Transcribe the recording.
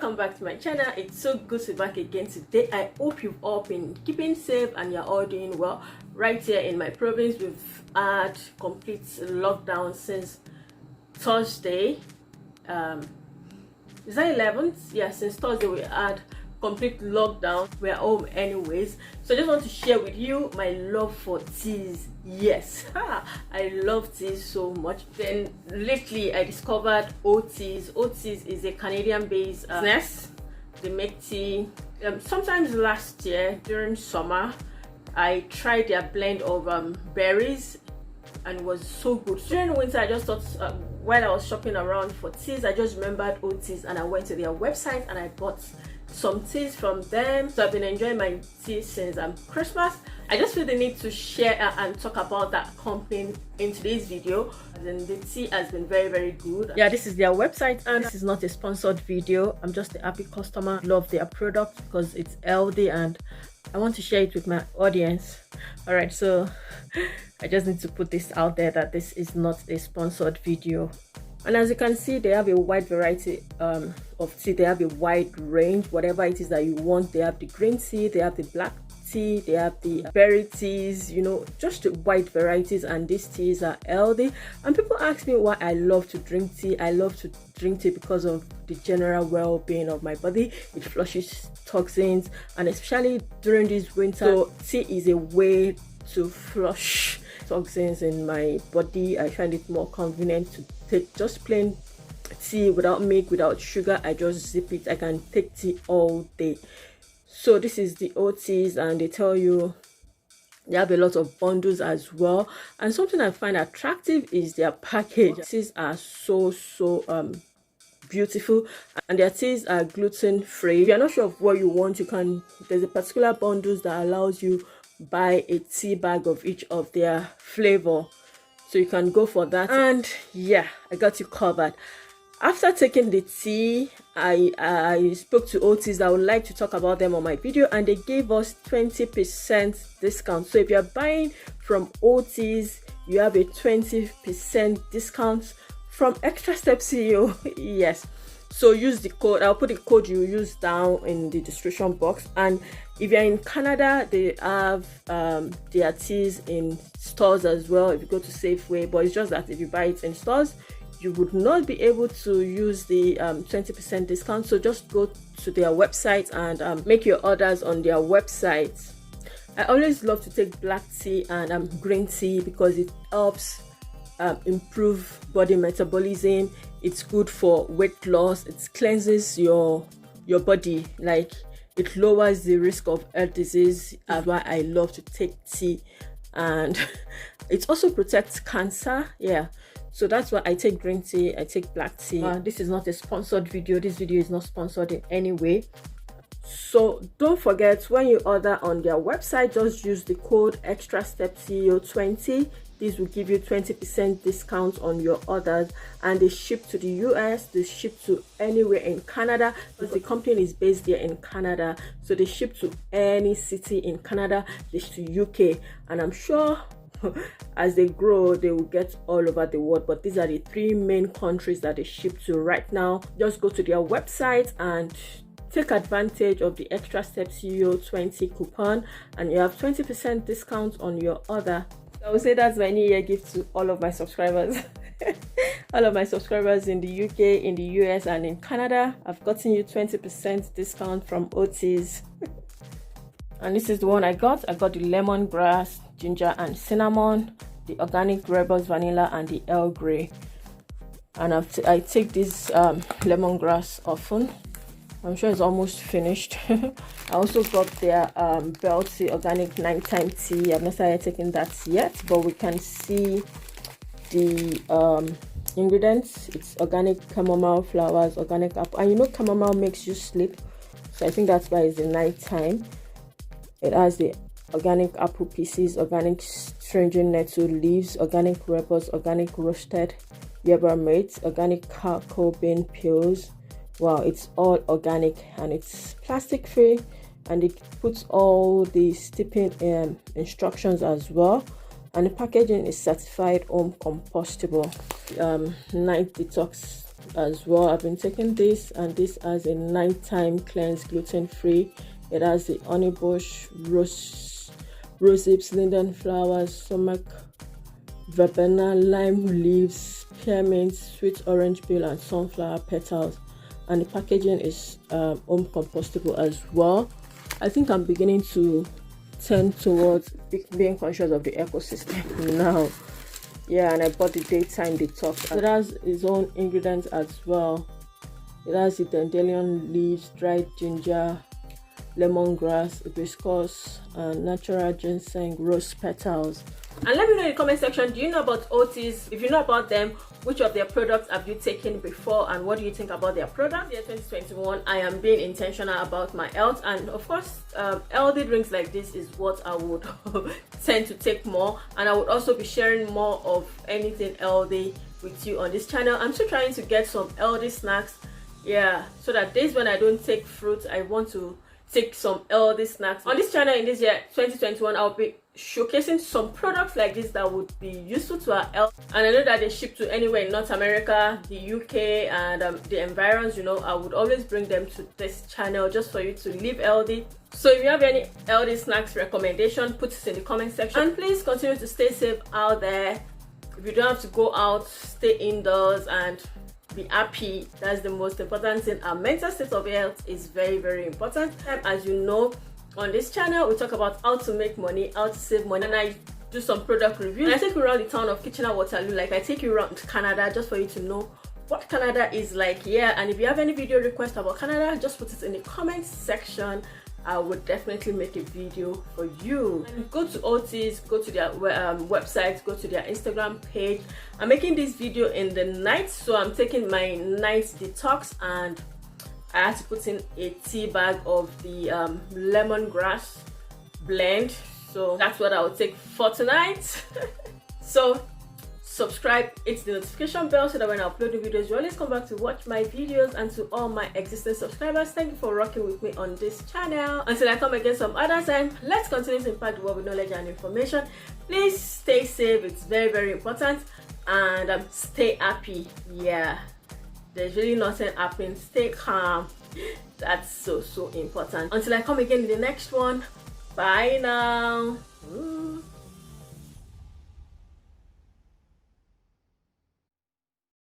welcome back to my channel. It's so good to be back again today. I hope you've all been keeping safe and you're all doing well. Right here in my province, we've had complete lockdown since Thursday. Is that 11th? Yeah, since Thursday we had complete lockdown. We're home anyways, so I just want to share with you my love for teas. Yes, I love teas so much. Then lately I discovered Oteas. Oteas is a Canadian based business. They make tea. Sometimes last year during summer I tried their blend of berries and it was so good. During winter I just thought, while I was shopping around for teas, I just remembered Oteas and I went to their website and I bought some teas from them. So I've been enjoying my tea since Christmas. I just feel the need to share and talk about that company in today's video. And the tea has been very good. Yeah, this is their website and this is not a sponsored video. I'm just a happy customer. Love their product because it's healthy and I want to share it with my audience. All right, so I just need to put this out there that this is not a sponsored video. And as you can see, they have a wide variety of tea. They have a wide range, whatever it is that you want. They have the green tea, they have the black tea, they have the berry teas, you know, just wide varieties. And these teas are healthy. And people ask me why I love to drink tea. I love to drink tea because of the general well-being of my body. It flushes toxins, and especially during this winter, so tea is a way to flush toxins in my body. I find it more convenient to take just plain tea without milk, without sugar. I just zip it. I can take tea all day. So this is the Oteas, and they tell you they have a lot of bundles as well. And something I find attractive is their package. Teas are so beautiful, and their teas are gluten free. If you're not sure of what you want, you can, there's a particular bundles that allows you buy a tea bag of each of their flavor, so you can go for that. And yeah, I got you covered. After taking the tea, I spoke to Oteas. I would like to talk about them on my video, and they gave us 20% discount. So if you're buying from Oteas, you have a 20% discount from ExtraStepsCeo. Yes, so use the code. I'll put the code you use down in the description box. And if you're in Canada, they have their teas in stores as well. If you go to Safeway, but it's just that if you buy it in stores, you would not be able to use the 20% discount. So just go to their website and make your orders on their website. I always love to take black tea and green tea because it helps improve body metabolism. It's good for weight loss. It cleanses your body, like it lowers the risk of heart disease. That's why I love to take tea. And it also protects cancer. Yeah, so that's why I take green tea, I take black tea. This is not a sponsored video. This video is not sponsored in any way. So don't forget, when you order on their website, just use the code ExtraStepsCeo20. This will give you 20% discount on your orders, and they ship to the US, they ship to anywhere in Canada, because the company is based there in Canada. So they ship to any city in Canada, they ship to UK, and I'm sure as they grow they will get all over the world, but these are the 3 main countries that they ship to right now. Just go to their website and take advantage of the ExtraStepsCeo20 coupon, and you have 20% discount on your order. I would say that's my New Year gift to all of my subscribers. All of my subscribers in the UK, in the US, and in Canada. I've gotten you 20% discount from Oteas. And this is the one I got. I got the lemongrass, ginger, and cinnamon, the organic rebels vanilla, and the Earl Grey. And I take this lemongrass often. I'm sure it's almost finished. I also got their bell tea, organic nighttime tea. I've not started taking that yet, but we can see the ingredients. It's organic chamomile flowers, organic apple, and you know chamomile makes you sleep, so I think that's why it's the nighttime. It has the organic apple pieces, organic stringent nettle leaves, organic rebels, organic roasted yerba mate, organic cocoa bean peels. Wow, it's all organic and it's plastic free, and it puts all the steeping instructions as well. And the packaging is certified home compostable. Night detox as well. I've been taking this, and this has a nighttime cleanse, gluten-free. It has the honeybush, rose hips, linden flowers, sumac, verbena, lime leaves, spearmint, sweet orange peel, and sunflower petals. And the packaging is home compostable as well. I think I'm beginning to tend towards being conscious of the ecosystem now. Yeah, and I bought the daytime detox. It has its own ingredients as well. It has the dandelion leaves, dried ginger, lemongrass, hibiscus, and natural ginseng, rose petals. And let me know in the comment section, do you know about Oteas? If you know about them, which of their products have you taken before, and what do you think about their products? Yeah, 2021, I am being intentional about my health, and of course, healthy drinks like this is what I would tend to take more, and I would also be sharing more of anything healthy with you on this channel. I'm still trying to get some healthy snacks, yeah, so that days when I don't take fruit, I want to take some healthy snacks on this channel. In this year 2021, I'll be showcasing some products like this that would be useful to our health, and I know that they ship to anywhere in North America, the UK, and the environs. You know, I would always bring them to this channel just for you to live healthy. So if you have any healthy snacks recommendation, put it in the comment section, and please continue to stay safe out there. If you don't have to go out, stay indoors and be happy. That's the most important thing. Our mental state of health is very, very important. As you know, on this channel we talk about how to make money, how to save money, and I do some product reviews. And I take you around the town of Kitchener-Waterloo, like I take you around Canada just for you to know what Canada is like. Yeah, and if you have any video requests about Canada, just put it in the comment section. I would definitely make a video for you. And go to Oteas, go to their website, go to their Instagram page. I'm making this video in the night, so I'm taking my night detox, and I had to put in a tea bag of the lemongrass blend. So that's what I will take for tonight. So subscribe, hit the notification bell so that when I upload the videos, you always come back to watch my videos. And to all my existing subscribers, thank you for rocking with me on this channel. Until I come again some other time, let's continue to impact the world with knowledge and information. Please stay safe, it's very, very important, and stay happy. Yeah, there's really nothing happening. Stay calm, that's so important. Until I come again in the next one, bye now.